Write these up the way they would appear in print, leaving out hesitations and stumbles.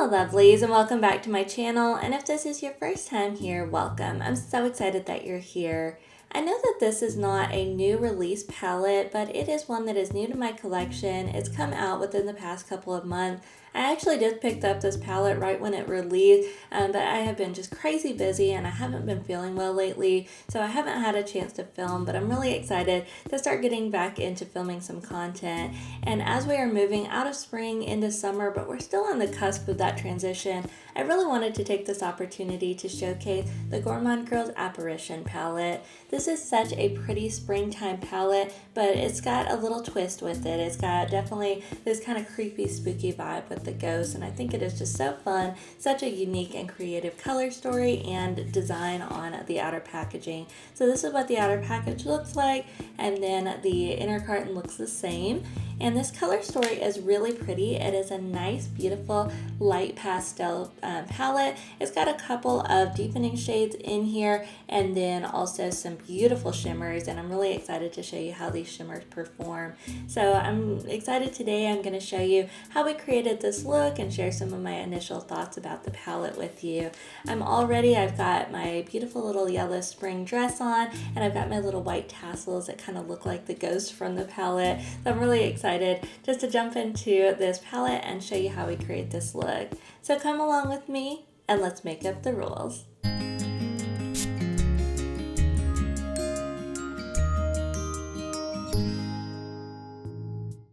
Hello lovelies, and welcome back to my channel, and if this is your first time here, welcome. I'm so excited that you're here. I know that this is not a new release palette, but it is one that is new to my collection. It's come out within the past couple of months. I actually just picked up this palette right when it released, but I have been just crazy busy and I haven't been feeling well lately, so I haven't had a chance to film, but I'm really excited to start getting back into filming some content. And as we are moving out of spring into summer, but we're still on the cusp of that transition, I really wanted to take this opportunity to showcase the Gourmande Girls Apparition palette. This is such a pretty springtime palette, but it's got a little twist with it. It's got definitely this kind of creepy, spooky vibe with the ghost, and I think it is just so fun, such a unique and creative color story and design on the outer packaging. So this is what the outer package looks like, and then the inner carton looks the same. And this color story is really pretty. It is a nice, beautiful, light pastel palette. It's got a couple of deepening shades in here, and then also some beautiful shimmers, and I'm really excited to show you how these shimmers perform. So I'm excited today. I'm going to show you how we created this look and share some of my initial thoughts about the palette with you. I've got my beautiful little yellow spring dress on, and I've got my little white tassels that kind of look like the ghost from the palette. So I'm really excited just to jump into this palette and show you how we create this look. So come along with me and let's make up the rules.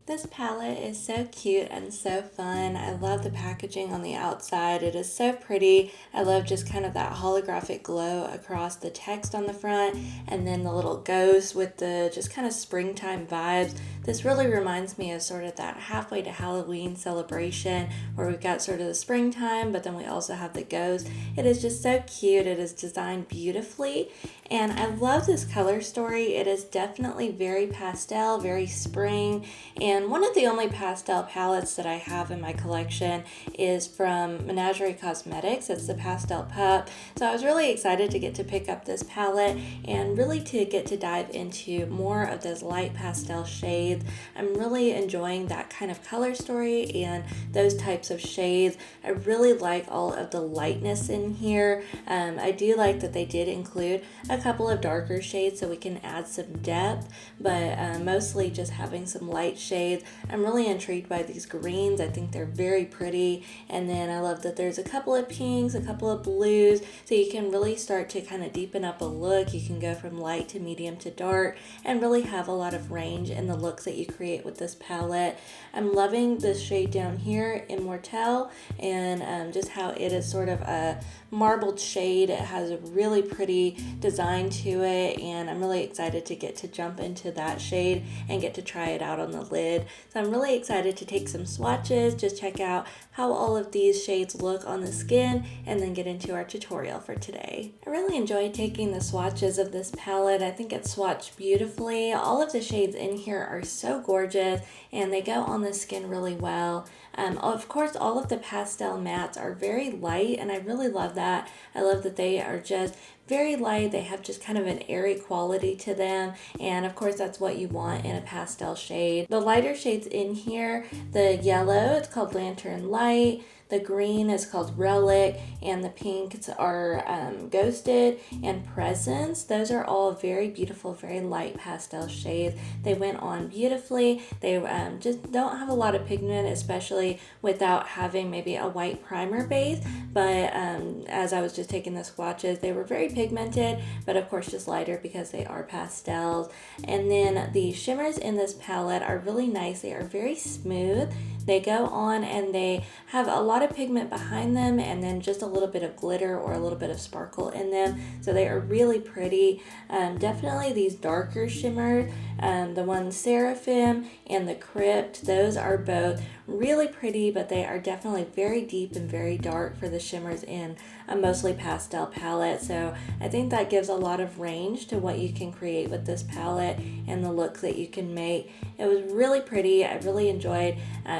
This palette is so cute and so fun. I love the packaging on the outside. It is so pretty. I love just kind of that holographic glow across the text on the front, and then the little ghost with the just kind of springtime vibes. This really reminds me of sort of that halfway to Halloween celebration where we've got sort of the springtime, but then we also have the ghost. It is just so cute. It is designed beautifully, and I love this color story. It is definitely very pastel, very spring, and one of the only pastel palettes that I have in my collection is from Menagerie Cosmetics. It's the Pastel Pup. So I was really excited to get to pick up this palette and really to get to dive into more of those light pastel shades. I'm really enjoying that kind of color story and those types of shades. I really like all of the lightness in here. I do like that they did include a couple of darker shades so we can add some depth, but mostly just having some light shades. I'm really intrigued by these greens. I think they're very pretty, and then I love that there's a couple of pinks, a couple of blues, so you can really start to kind of deepen up a look. You can go from light to medium to dark and really have a lot of range in the looks that you create with this palette. I'm loving this shade down here, Immortelle, and just how it is sort of a marbled shade. It has a really pretty design to it, and I'm really excited to get to jump into that shade and get to try it out on the lid. So I'm really excited to take some swatches, just check out how all of these shades look on the skin, and then get into our tutorial for today. I really enjoyed taking the swatches of this palette. I think it's swatched beautifully. All of the shades in here are so gorgeous, and they go on the skin really well. Of course, all of the pastel mattes are very light, and I really love that. I love that they are just very light. They have just kind of an airy quality to them, and of course that's what you want in a pastel shade. The lighter shades in here, the yellow, it's called Lantern Light, the green is called Relic, and the pinks are Ghosted and Presence. Those are all very beautiful, very light pastel shades. They went on beautifully. They just don't have a lot of pigment, especially without having maybe a white primer base, but as I was just taking the swatches, they were very pigmented, but of course just lighter because they are pastels. And then the shimmers in this palette are really nice. They are very smooth. They go on and they have a lot of pigment behind them, and then just a little bit of glitter or a little bit of sparkle in them. So they are really pretty. Definitely these darker shimmers, the one Seraphim and the Crypt, those are both really pretty, but they are definitely very deep and very dark for the shimmers in a mostly pastel palette. So I think that gives a lot of range to what you can create with this palette and the looks that you can make. It was really pretty. I really enjoyed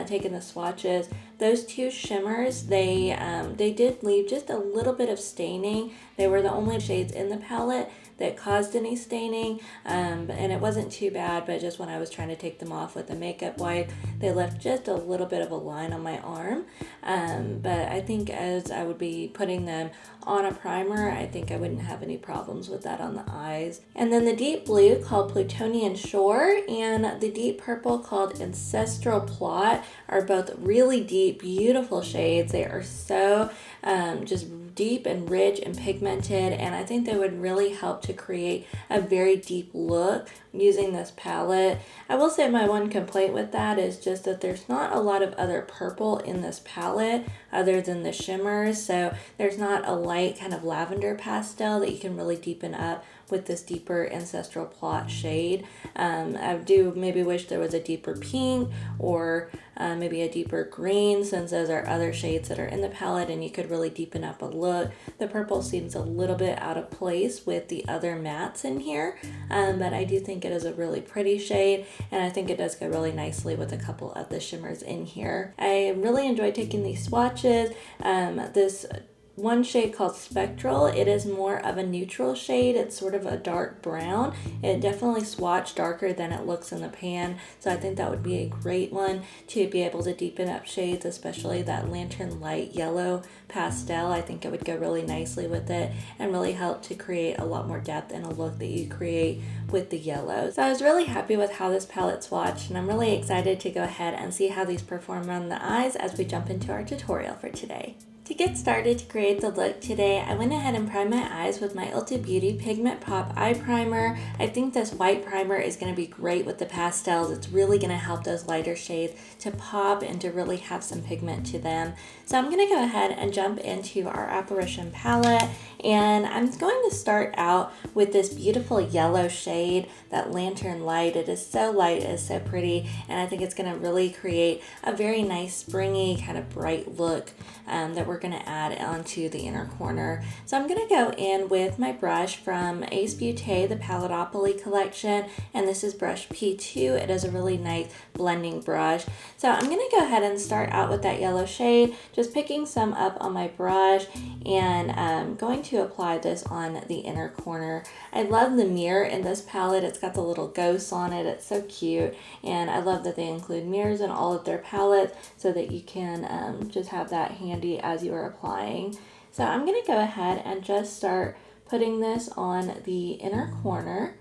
taking the swatches. those two shimmers, they did leave just a little bit of staining. They were the only shades in the palette that caused any staining, and it wasn't too bad, but just when I was trying to take them off with a makeup wipe, they left just a little bit of a line on my arm. But I think as I would be putting them on a primer, I think I wouldn't have any problems with that on the eyes. And then the deep blue called Plutonian Shore and the deep purple called Ancestral Plot are both really deep, beautiful shades. They are so just deep and rich and pigmented, and I think they would really help to create a very deep look using this palette. I will say my one complaint with that is just that there's not a lot of other purple in this palette other than the shimmers, so there's not a light kind of lavender pastel that you can really deepen up with this deeper Ancestral Plot shade. I do maybe wish there was a deeper pink or maybe a deeper green, since those are other shades that are in the palette and you could really deepen up a look. The purple seems a little bit out of place with the other mattes in here, but I do think it is a really pretty shade, and I think it does go really nicely with a couple of the shimmers in here. I really enjoy taking these swatches. This one shade called Spectral, it is more of a neutral shade. It's sort of a dark brown. It definitely swatched darker than it looks in the pan, so I think that would be a great one to be able to deepen up shades, especially that Lantern Light Yellow pastel. I think it would go really nicely with it and really help to create a lot more depth in a look that you create with the yellow. So I was really happy with how this palette swatched, and I'm really excited to go ahead and see how these perform on the eyes as we jump into our tutorial for today. To get started to create the look today, I went ahead and primed my eyes with my Ulta Beauty Pigment Pop Eye Primer. I think this white primer is going to be great with the pastels. It's really going to help those lighter shades to pop and to really have some pigment to them. So I'm going to go ahead and jump into our Apparition palette, and I'm going to start out with this beautiful yellow shade, that Lantern Light. It is so light, it is so pretty, and I think it's going to really create a very nice springy kind of bright look that we're going to add onto the inner corner. So I'm going to go in with my brush from Ace Beauté, the Paletteopoly collection, and this is brush P2. It is a really nice blending brush. So I'm going to go ahead and start out with that yellow shade, just picking some up on my brush, and I'm going to apply this on the inner corner. I love the mirror in this palette. It's got the little ghosts on it. It's so cute, and I love that they include mirrors in all of their palettes so that you can just have that handy as you are applying. So I'm going to go ahead and just start putting this on the inner corner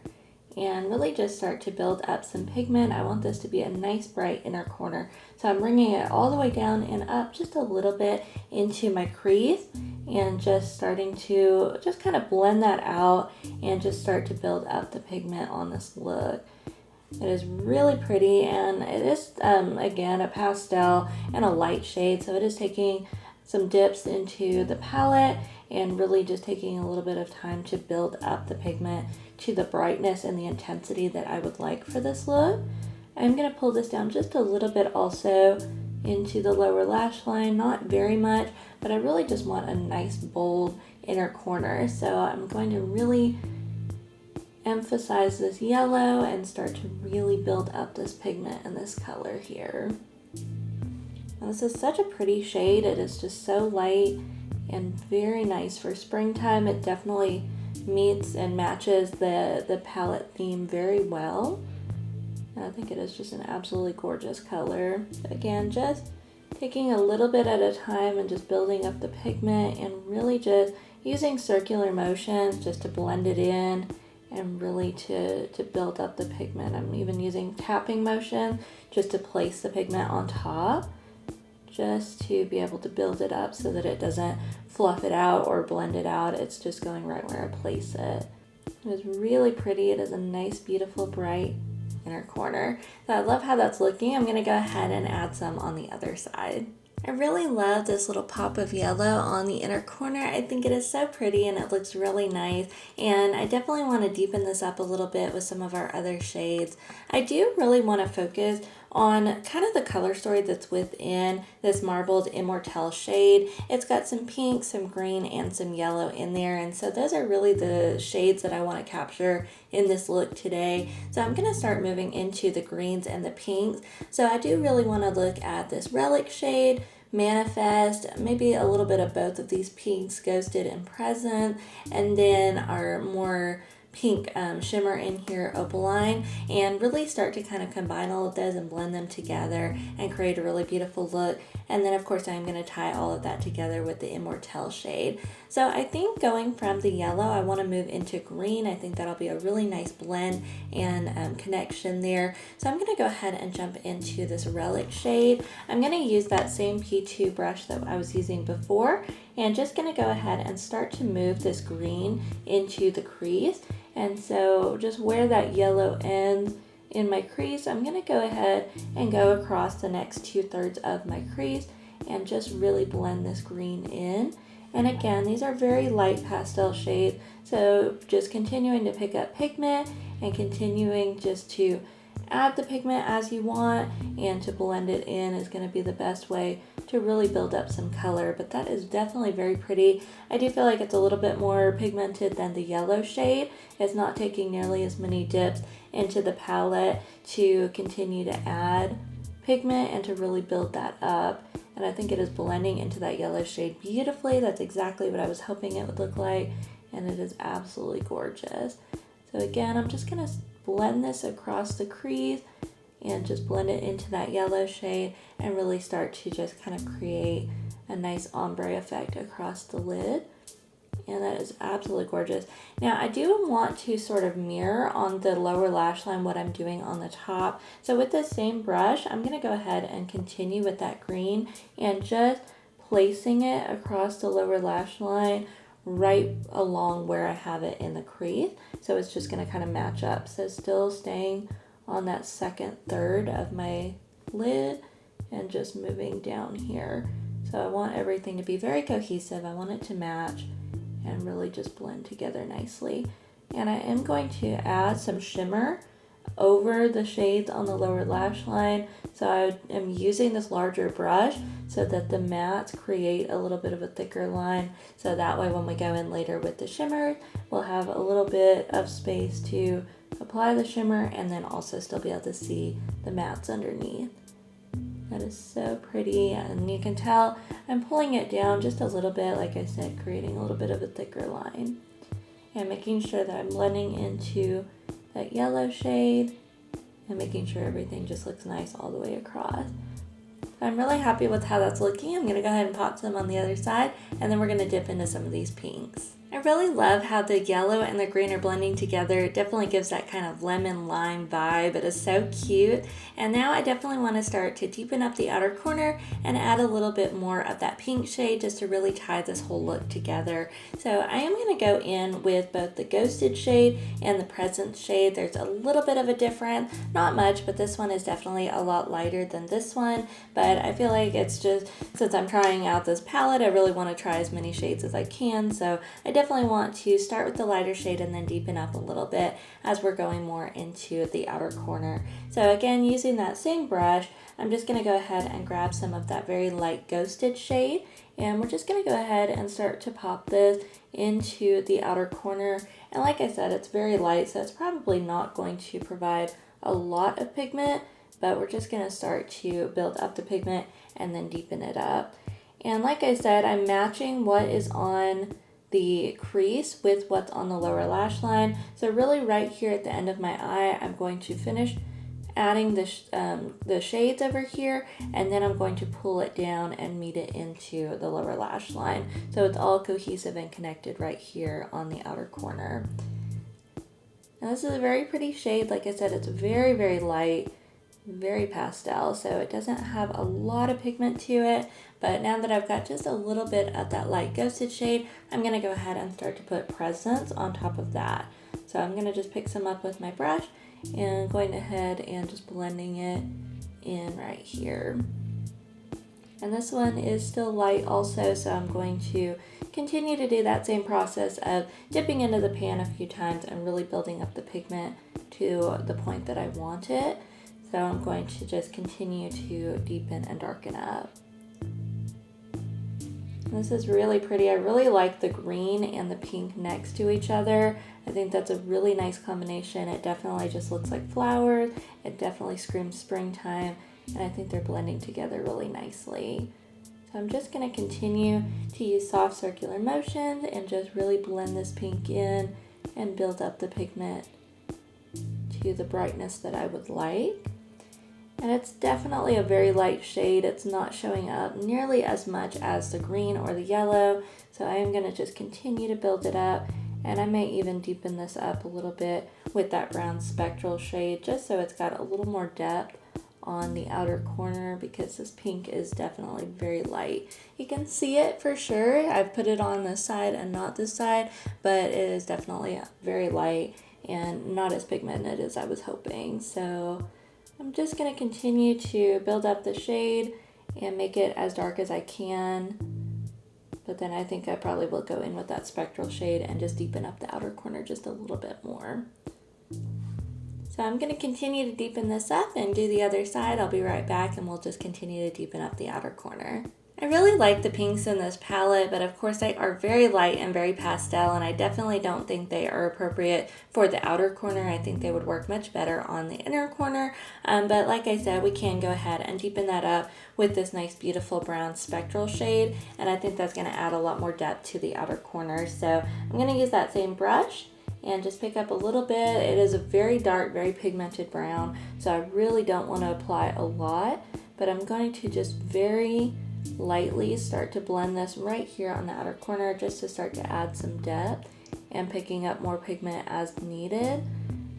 and really just start to build up some pigment. I want this to be a nice bright inner corner. So I'm bringing it all the way down and up just a little bit into my crease and just starting to just kind of blend that out and just start to build up the pigment on this look. It is really pretty, and it is, again, a pastel and a light shade, so it is taking some dips into the palette and really just taking a little bit of time to build up the pigment to the brightness and the intensity that I would like for this look. I'm going to pull this down just a little bit also into the lower lash line, not very much, but I really just want a nice bold inner corner. So I'm going to really emphasize this yellow and start to really build up this pigment and this color here. Now, this is such a pretty shade. It is just so light and very nice for springtime. It definitely meets and matches the palette theme very well. I think it is just an absolutely gorgeous color. But again, just taking a little bit at a time and just building up the pigment and really just using circular motions just to blend it in and really to build up the pigment. I'm even using tapping motion just to place the pigment on top, just to be able to build it up so that it doesn't fluff it out or blend it out. It's just going right where I place it. It is really pretty. It is a nice, beautiful, bright inner corner. So I love how that's looking. I'm going to go ahead and add some on the other side. I really love this little pop of yellow on the inner corner. I think it is so pretty and it looks really nice, and I definitely want to deepen this up a little bit with some of our other shades. I do really want to focus on kind of the color story that's within this marbled Immortelle shade. It's got some pink, some green, and some yellow in there, and so those are really the shades that I want to capture in this look today. So I'm going to start moving into the greens and the pinks. So I do really want to look at this Relic shade, Manifest, maybe a little bit of both of these pinks, Ghosted and Present, and then our more pink shimmer in here, Opaline, and really start to kind of combine all of those and blend them together and create a really beautiful look. And then of course I'm going to tie all of that together with the Immortelle shade. So I think going from the yellow, I want to move into green. I think that'll be a really nice blend and connection there. So I'm going to go ahead and jump into this Relic shade. I'm going to use that same P2 brush that I was using before, and just going to go ahead and start to move this green into the crease. And so just where that yellow ends in my crease, I'm going to go ahead and go across the next 2/3 of my crease and just really blend this green in. And again, these are very light pastel shades, so just continuing to pick up pigment and continuing just to add the pigment as you want and to blend it in is going to be the best way to really build up some color. But that is definitely very pretty. I do feel like it's a little bit more pigmented than the yellow shade. It's not taking nearly as many dips into the palette to continue to add pigment and to really build that up. And I think it is blending into that yellow shade beautifully. That's exactly what I was hoping it would look like, and it is absolutely gorgeous. So again, I'm just going to blend this across the crease and just blend it into that yellow shade and really start to just kind of create a nice ombre effect across the lid. And that is absolutely gorgeous. Now I do want to sort of mirror on the lower lash line what I'm doing on the top. So with this same brush, I'm going to go ahead and continue with that green and just placing it across the lower lash line right along where I have it in the crease. So it's just going to kind of match up. So still staying on that second third of my lid and just moving down here. So I want everything to be very cohesive. I want it to match and really just blend together nicely. And I am going to add some shimmer over the shades on the lower lash line. So I am using this larger brush so that the mattes create a little bit of a thicker line. So that way when we go in later with the shimmer, we'll have a little bit of space to apply the shimmer and then also still be able to see the mattes underneath. That is so pretty, and you can tell I'm pulling it down just a little bit, like I said, creating a little bit of a thicker line. And making sure that I'm blending into that yellow shade and making sure everything just looks nice all the way across. I'm really happy with how that's looking. I'm going to go ahead and pop some on the other side, and then we're going to dip into some of these pinks. I really love how the yellow and the green are blending together. It definitely gives that kind of lemon lime vibe. It is so cute. And now I definitely want to start to deepen up the outer corner and add a little bit more of that pink shade just to really tie this whole look together. So I am going to go in with both the Ghosted shade and the Present shade. There's a little bit of a difference, not much, but this one is definitely a lot lighter than this one. But I feel like it's just, since I'm trying out this palette, I really want to try as many shades as I can. So I definitely want to start with the lighter shade and then deepen up a little bit as we're going more into the outer corner. So again, using that same brush, I'm just going to go ahead and grab some of that very light Ghosted shade, and we're just going to go ahead and start to pop this into the outer corner. And like I said, it's very light, so it's probably not going to provide a lot of pigment, but we're just going to start to build up the pigment and then deepen it up. And like I said, I'm matching what is on the crease with what's on the lower lash line. So really right here at the end of my eye, I'm going to finish adding the shades over here, and then I'm going to pull it down and meet it into the lower lash line. So it's all cohesive and connected right here on the outer corner. Now this is a very pretty shade. Like I said, it's very, very light, very pastel, so it doesn't have a lot of pigment to it. But now that I've got just a little bit of that light Ghosted shade, I'm going to go ahead and start to put Presents on top of that. So I'm going to just pick some up with my brush and going ahead and just blending it in right here. And this one is still light also, so I'm going to continue to do that same process of dipping into the pan a few times and really building up the pigment to the point that I want it. So I'm going to just continue to deepen and darken up. This is really pretty. I really like the green and the pink next to each other. I think that's a really nice combination. It definitely just looks like flowers. It definitely screams springtime, and I think they're blending together really nicely. So I'm just going to continue to use soft circular motions and just really blend this pink in and build up the pigment to the brightness that I would like. And it's definitely a very light shade. It's not showing up nearly as much as the green or the yellow. So I am going to just continue to build it up. And I may even deepen this up a little bit with that brown spectral shade, just so it's got a little more depth on the outer corner, because this pink is definitely very light. You can see it for sure. I've put it on this side and not this side, but it is definitely very light and not as pigmented as I was hoping. So I'm just going to continue to build up the shade and make it as dark as I can. But then I think I probably will go in with that spectral shade and just deepen up the outer corner just a little bit more. So I'm going to continue to deepen this up and do the other side. I'll be right back and we'll just continue to deepen up the outer corner. I really like the pinks in this palette, but of course they are very light and very pastel, and I definitely don't think they are appropriate for the outer corner. I think they would work much better on the inner corner, but like I said, we can go ahead and deepen that up with this nice beautiful brown spectral shade, and I think that's going to add a lot more depth to the outer corner. So I'm going to use that same brush and just pick up a little bit. It is a very dark, very pigmented brown, so I really don't want to apply a lot, but I'm going to just very lightly start to blend this right here on the outer corner, just to start to add some depth and picking up more pigment as needed.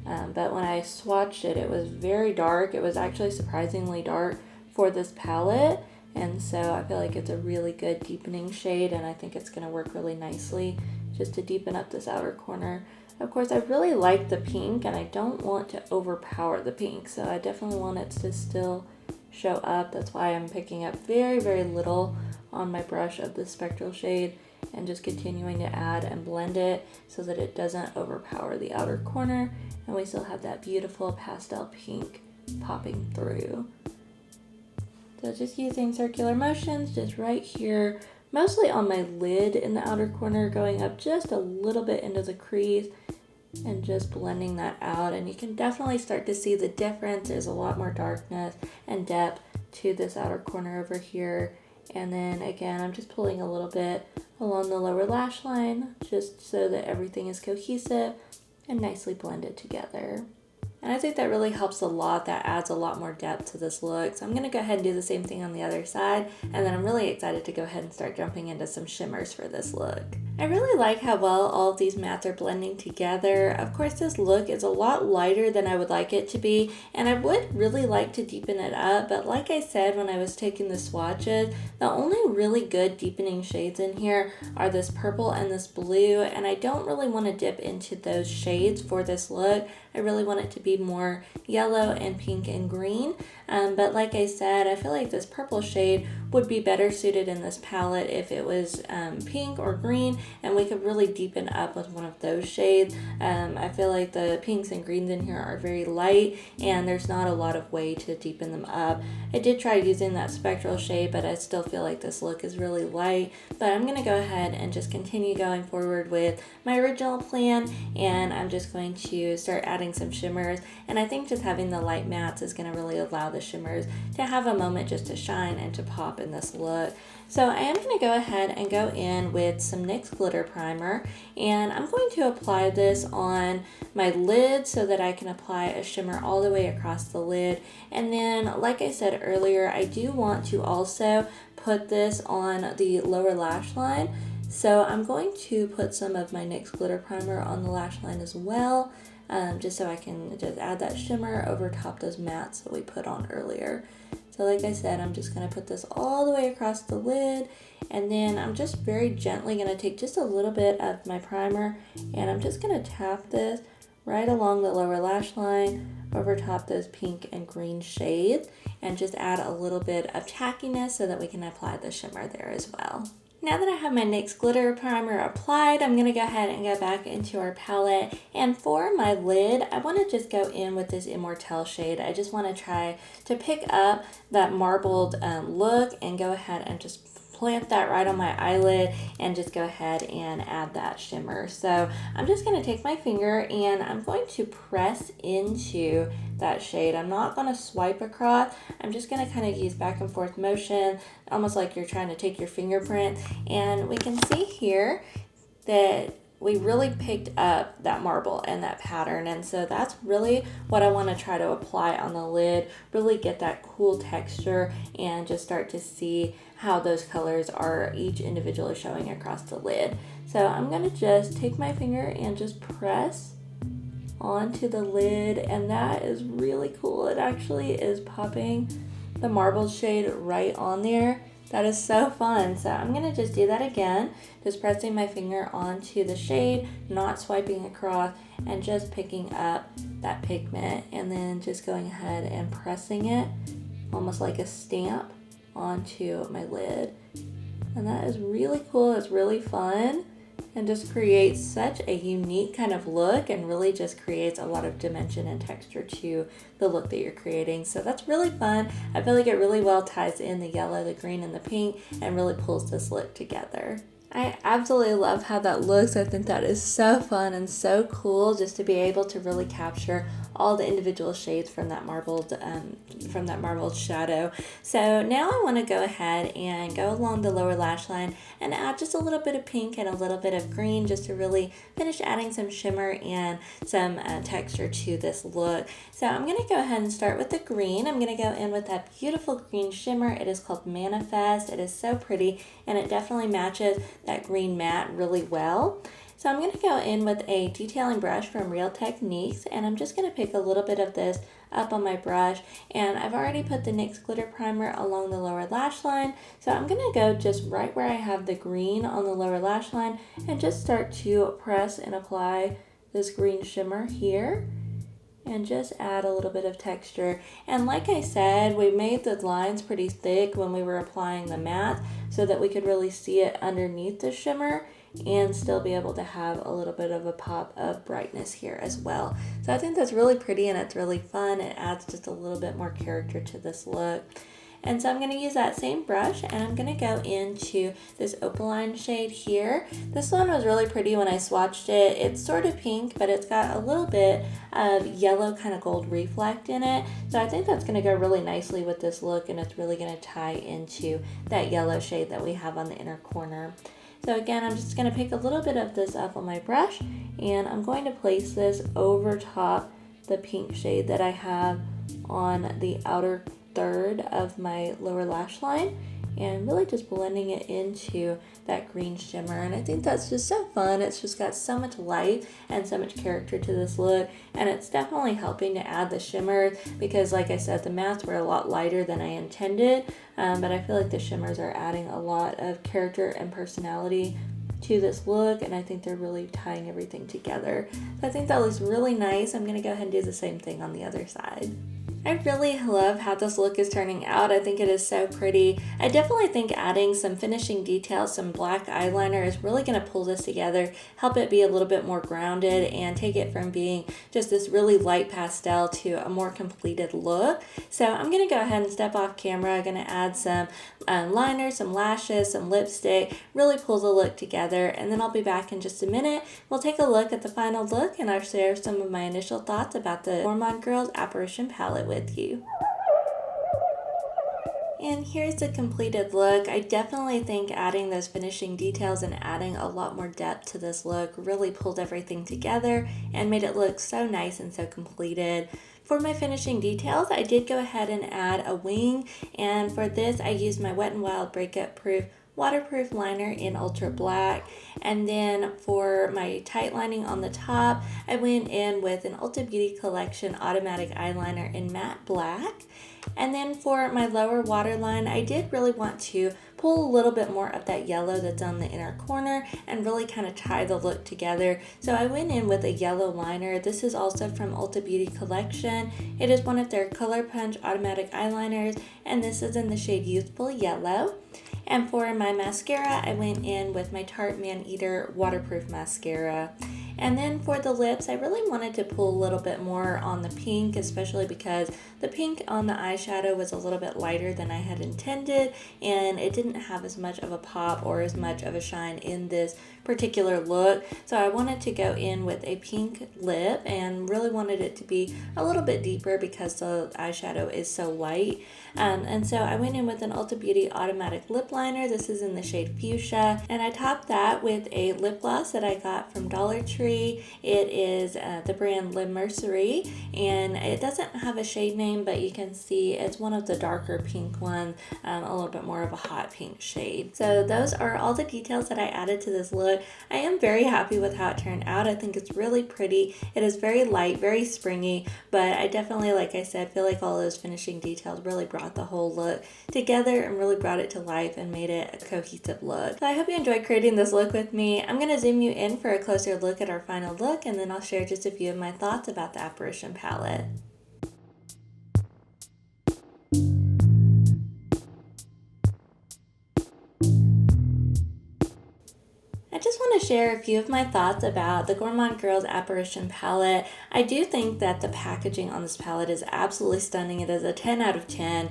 But when I swatched it, it was very dark. It was actually surprisingly dark for this palette, and so I feel like it's a really good deepening shade, and I think it's going to work really nicely just to deepen up this outer corner. Of course, I really like the pink, and I don't want to overpower the pink, so I definitely want it to still show up. That's why I'm picking up very, very little on my brush of the spectral shade and just continuing to add and blend it so that it doesn't overpower the outer corner, and we still have that beautiful pastel pink popping through. So just using circular motions just right here, mostly on my lid in the outer corner, going up just a little bit into the crease and just blending that out, and you can definitely start to see the difference. There's a lot more darkness and depth to this outer corner over here. And then again, I'm just pulling a little bit along the lower lash line just so that everything is cohesive and nicely blended together. And I think that really helps a lot. That adds a lot more depth to this look. So I'm going to go ahead and do the same thing on the other side. And then I'm really excited to go ahead and start jumping into some shimmers for this look. I really like how well all of these mattes are blending together. Of course, this look is a lot lighter than I would like it to be, and I would really like to deepen it up, but like I said when I was taking the swatches, the only really good deepening shades in here are this purple and this blue, and I don't really want to dip into those shades for this look. I really want it to be more yellow and pink and green, but like I said, I feel like this purple shade would be better suited in this palette if it was pink or green, and we could really deepen up with one of those shades. I feel like the pinks and greens in here are very light, and there's not a lot of way to deepen them up. I did try using that spectral shade, but I still feel like this look is really light. But I'm going to go ahead and just continue going forward with my original plan, and I'm just going to start adding some shimmers, and I think just having the light mattes is going to really allow the shimmers to have a moment just to shine and to pop in this look. So I am going to go ahead and go in with some NYX glitter primer, and I'm going to apply this on my lid so that I can apply a shimmer all the way across the lid. And then, like I said earlier, I do want to also put this on the lower lash line. So I'm going to put some of my NYX glitter primer on the lash line as well, just so I can just add that shimmer over top those mattes that we put on earlier. So like I said, I'm just going to put this all the way across the lid, and then I'm just very gently going to take just a little bit of my primer, and I'm just going to tap this right along the lower lash line over top those pink and green shades, and just add a little bit of tackiness so that we can apply the shimmer there as well. Now that I have my NYX glitter primer applied, I'm going to go ahead and go back into our palette, and for my lid, I want to just go in with this Immortelle shade. I just want to try to pick up that marbled look and go ahead and just plant that right on my eyelid and just go ahead and add that shimmer. So I'm just going to take my finger and I'm going to press into that shade. I'm not going to swipe across. I'm just going to kind of use back and forth motion, almost like you're trying to take your fingerprint. And we can see here that we really picked up that marble and that pattern, and so that's really what I want to try to apply on the lid, really get that cool texture and just start to see how those colors are each individually showing across the lid. So I'm going to just take my finger and just press onto the lid, and that is really cool. It actually is popping the marble shade right on there. That is so fun. So I'm going to just do that again, just pressing my finger onto the shade, not swiping across, and just picking up that pigment and then just going ahead and pressing it almost like a stamp onto my lid. And that is really cool. It's really fun and just creates such a unique kind of look and really just creates a lot of dimension and texture to the look that you're creating. So that's really fun. I feel like it really well ties in the yellow, the green, and the pink and really pulls this look together. I absolutely love how that looks. I think that is so fun and so cool just to be able to really capture all the individual shades from that marbled shadow. So now I want to go ahead and go along the lower lash line and add just a little bit of pink and a little bit of green just to really finish adding some shimmer and some texture to this look. So I'm going to go ahead and start with the green. I'm going to go in with that beautiful green shimmer. It is called Manifest. It is so pretty and it definitely matches that green matte really well. So I'm going to go in with a detailing brush from Real Techniques, and I'm just going to pick a little bit of this up on my brush, and I've already put the NYX glitter primer along the lower lash line, so I'm going to go just right where I have the green on the lower lash line and just start to press and apply this green shimmer here and just add a little bit of texture. And like I said, we made the lines pretty thick when we were applying the matte so that we could really see it underneath the shimmer and still be able to have a little bit of a pop of brightness here as well. So I think that's really pretty and it's really fun. It adds just a little bit more character to this look. And so I'm going to use that same brush and I'm going to go into this Opaline shade here. This one was really pretty when I swatched it. It's sort of pink, but it's got a little bit of yellow kind of gold reflect in it. So I think that's going to go really nicely with this look and it's really going to tie into that yellow shade that we have on the inner corner. So again, I'm just going to pick a little bit of this up on my brush and I'm going to place this over top the pink shade that I have on the outer third of my lower lash line and really just blending it into that green shimmer. And I think that's just so fun. It's just got so much life and so much character to this look, and it's definitely helping to add the shimmer because like I said, the mattes were a lot lighter than I intended, but I feel like the shimmers are adding a lot of character and personality to this look, and I think they're really tying everything together. So I think that looks really nice. I'm going to go ahead and do the same thing on the other side. I really love how this look is turning out. I think it is so pretty. I definitely think adding some finishing details, some black eyeliner is really going to pull this together, help it be a little bit more grounded and take it from being just this really light pastel to a more completed look. So I'm going to go ahead and step off camera. I'm going to add some liner, some lashes, some lipstick, really pull the look together, and then I'll be back in just a minute. We'll take a look at the final look and I'll share some of my initial thoughts about the Gourmande Girls Apparition palette with you. And here's the completed look. I definitely think adding those finishing details and adding a lot more depth to this look really pulled everything together and made it look so nice and so completed. For my finishing details, I did go ahead and add a wing, and for this I used my Wet n Wild Breakup Proof waterproof liner in Ultra Black, and then for my tight lining on the top I went in with an Ulta Beauty Collection automatic eyeliner in matte black. And then for my lower waterline, I did really want to pull a little bit more of that yellow that's on the inner corner and really kind of tie the look together. So I went in with a yellow liner. This is also from Ulta Beauty Collection. It is one of their Color Punch automatic eyeliners, and this is in the shade Youthful Yellow. And for my mascara, I went in with my Tarte Maneater waterproof mascara. And then for the lips, I really wanted to pull a little bit more on the pink, especially because the pink on the eyeshadow was a little bit lighter than I had intended, and it didn't have as much of a pop or as much of a shine in this particular look. So I wanted to go in with a pink lip and really wanted it to be a little bit deeper because the eyeshadow is so light. And so I went in with an Ulta Beauty automatic lip liner. This is in the shade Fuchsia, and I topped that with a lip gloss that I got from Dollar Tree. It is the brand Menagerie, and it doesn't have a shade name, but you can see it's one of the darker pink ones, a little bit more of a hot pink shade. So those are all the details that I added to this look. I am very happy with how it turned out. I think it's really pretty. It is very light, very springy, but I definitely, like I said, feel like all those finishing details really brought the whole look together and really brought it to life and made it a cohesive look. So I hope you enjoyed creating this look with me. I'm going to zoom you in for a closer look at our final look, and then I'll share just a few of my thoughts about the Apparition palette. I just want to share a few of my thoughts about the Gourmande Girls Apparition palette. I do think that the packaging on this palette is absolutely stunning. It is a 10 out of 10.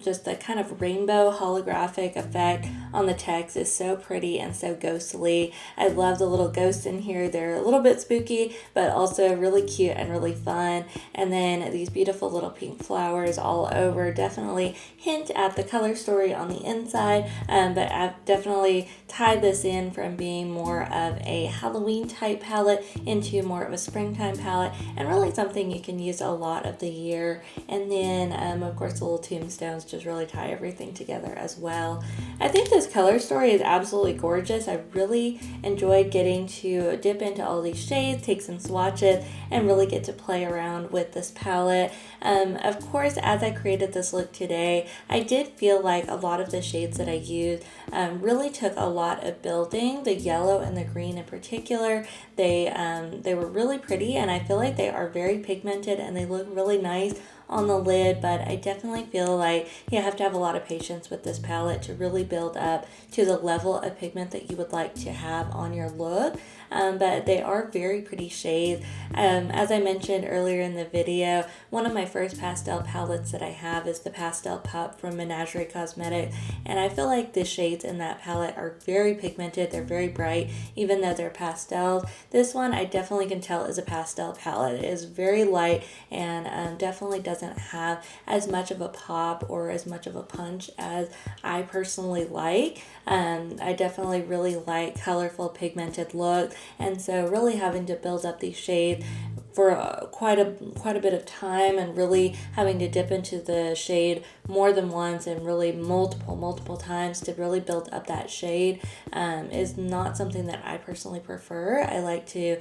Just the kind of rainbow holographic effect on the text is so pretty and so ghostly. I love the little ghosts in here. They're a little bit spooky, but also really cute and really fun. And then these beautiful little pink flowers all over definitely hint at the color story on the inside, but I've definitely tied this in from being more of a Halloween type palette into more of a springtime palette, and really something you can use a lot of the year. And then of course the little tombstones just really tie everything together as well. I think this color story is absolutely gorgeous. I really enjoyed getting to dip into all these shades, take some swatches, and really get to play around with this palette. Of course, as I created this look today, I did feel like a lot of the shades that I used really took a lot of building. The yellow and the green in particular, they were really pretty, and I feel like they are very pigmented and they look really nice on the lid, but I definitely feel like you have to have a lot of patience with this palette to really build up to the level of pigment that you would like to have on your look. But they are very pretty shades. As I mentioned earlier in the video, one of my first pastel palettes that I have is the Pastel Pup from Menagerie Cosmetics, and I feel like the shades in that palette are very pigmented. They're very bright, even though they're pastels. This one I definitely can tell is a pastel palette. It is very light and definitely doesn't have as much of a pop or as much of a punch as I personally like. I definitely really like colorful pigmented look, and so really having to build up these shades for quite a bit of time, and really having to dip into the shade more than once and really multiple times to really build up that shade is not something that I personally prefer. I like to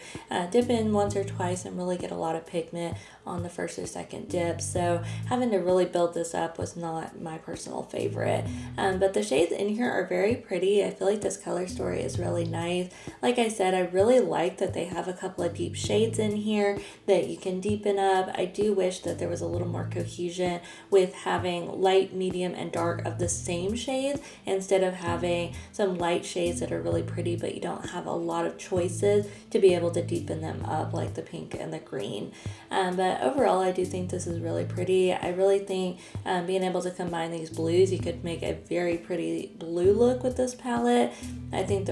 dip in once or twice and really get a lot of pigment on the first or second dip, so having to really build this up was not my personal favorite. But the shades in here are very pretty. I feel like this color story is really nice. Like I said, I really like that they have a couple of deep shades in here that you can deepen up. I do wish that there was a little more cohesion with having light, medium, and dark of the same shades instead of having some light shades that are really pretty but you don't have a lot of choices to be able to deepen them up like the pink and the green. But overall, I do think this is really pretty. I really think being able to combine these blues, you could make a very pretty blue look with this palette. I think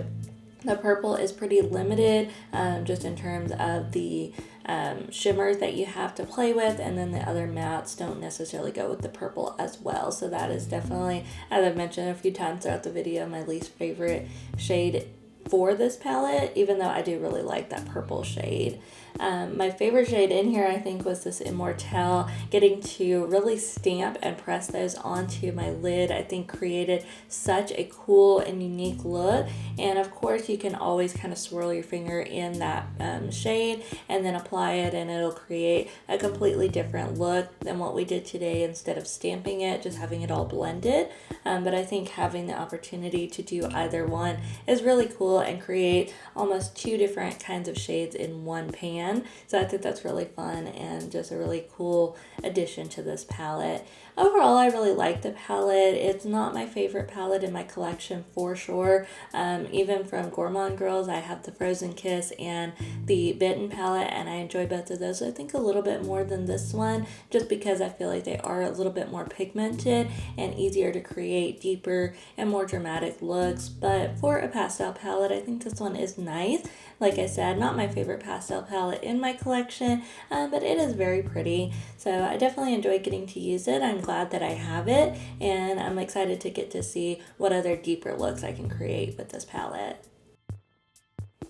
the purple is pretty limited just in terms of the shimmers that you have to play with, and then the other mattes don't necessarily go with the purple as well. So that is definitely, as I've mentioned a few times throughout the video, my least favorite shade for this palette, even though I do really like that purple shade. My favorite shade in here, I think, was this Immortelle. Getting to really stamp and press those onto my lid, I think created such a cool and unique look. And of course, you can always kind of swirl your finger in that shade and then apply it, and it'll create a completely different look than what we did today, instead of stamping it, just having it all blended. But I think having the opportunity to do either one is really cool and create almost two different kinds of shades in one pan. So I think that's really fun and just a really cool addition to this palette. overall, I really like the palette. It's not my favorite palette in my collection for sure. Even from Gourmande Girls, I have the Frozen Kiss and the Bitten palette, and I enjoy both of those. I think a little bit more than this one, just because I feel like they are a little bit more pigmented and easier to create deeper and more dramatic looks. But for a pastel palette, I think this one is nice. Like I said, not my favorite pastel palette in my collection, but it is very pretty. So I definitely enjoy getting to use it. I'm glad that I have it, and I'm excited to get to see what other deeper looks I can create with this palette.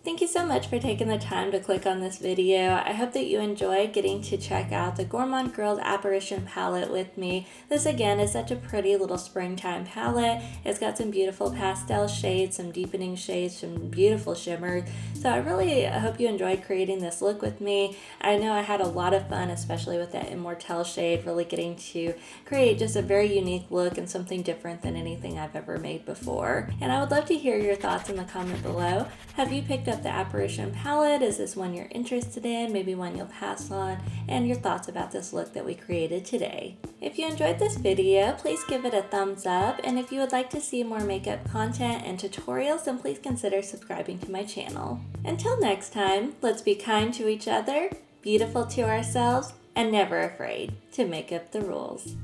Thank you so much for taking the time to click on this video. I hope that you enjoyed getting to check out the Gourmande Girls Apparition palette with me. This again is such a pretty little springtime palette. It's got some beautiful pastel shades, some deepening shades, some beautiful shimmers. So I really hope you enjoyed creating this look with me. I know I had a lot of fun, especially with that Immortelle shade, really getting to create just a very unique look and something different than anything I've ever made before. And I would love to hear your thoughts in the comment below. Have you picked up the Apparition palette? Is this one you're interested in? Maybe one you'll pass on? And your thoughts about this look that we created today. If you enjoyed this video, please give it a thumbs up. And if you would like to see more makeup content and tutorials, then please consider subscribing to my channel. Until next time, let's be kind to each other, beautiful to ourselves, and never afraid to make up the rules.